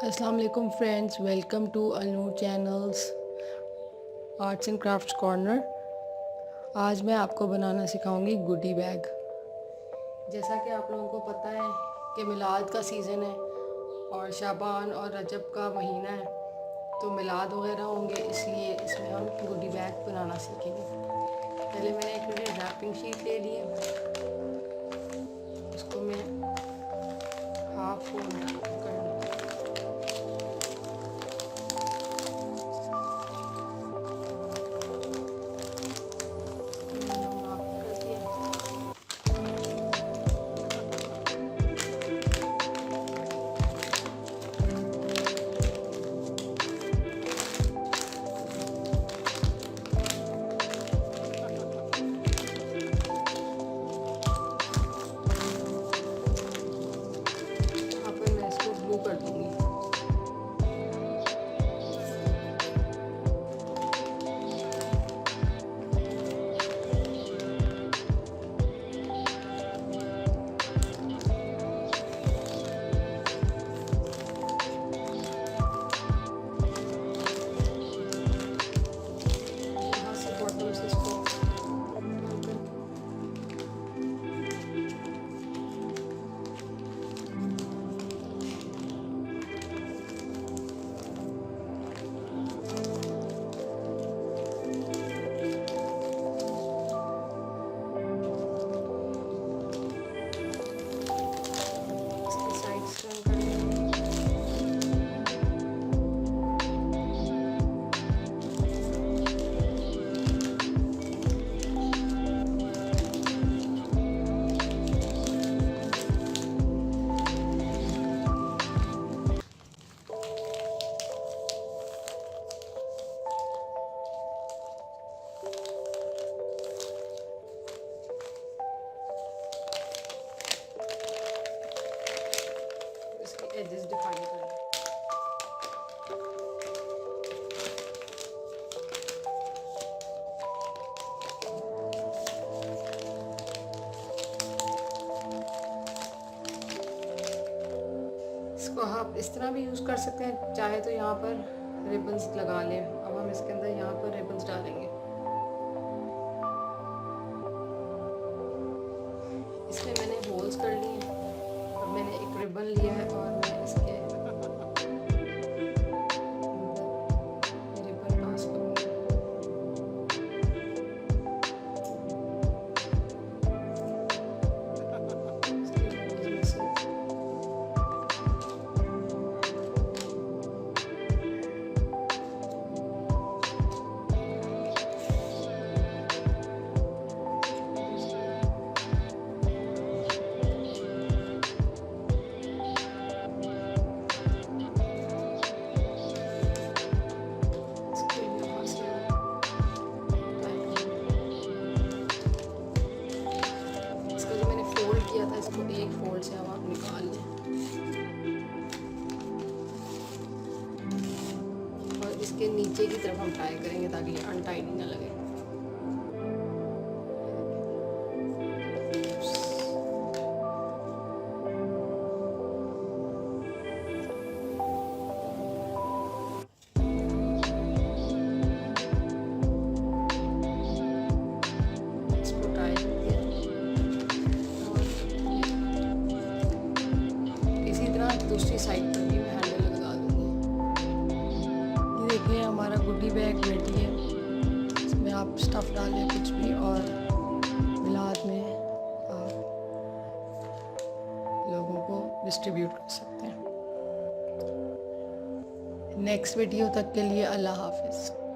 अस्सलाम वालेकुम friends, welcome to Al-Noor Channel's arts and crafts corner. आज मैं आपको बनाना सिखाऊंगी गुडी बैग। जैसा कि आप लोगों को पता है कि मिलाद का सीज़न है और शाबान और रजब का महीना है, तो मिलाद वगैरह होंगे, इसलिए इसमें हम गुडी बैग बनाना सीखेंगे। पहले मैंने एक रैपिंग शीट ले ली है, उसको मैं हाफ फोल्ड कर लूँ। कर दूंगी। यहाँ से बॉटम से इसको एजेस डिफाइन करें। इसको आप इस तरह भी यूज़ कर सकते हैं, चाहे तो यहाँ पर रिबन्स लगा लें। अब हम इसके अंदर यहाँ पर रिबन्स डालेंगे। इसमें मैंने होल्स कर लिए हैं और मैंने एक रिबन लिया है और मैं इसके रिबन पास करूँगी। किया था, इसको एक फोल्ड से हम आप निकाल लें और इसके नीचे की तरफ हम टाई करेंगे ताकि ये अनटाइडी ना लगे। दूसरी साइड पर भी मैं हैंडल लगा दूँगी। ये देखिए हमारा गुडी बैग रेडी है। इसमें आप स्टफ़ डालें कुछ भी और मिलाद में आप लोगों को डिस्ट्रीब्यूट कर सकते हैं। नेक्स्ट वीडियो तक के लिए अल्लाह हाफ़िज़।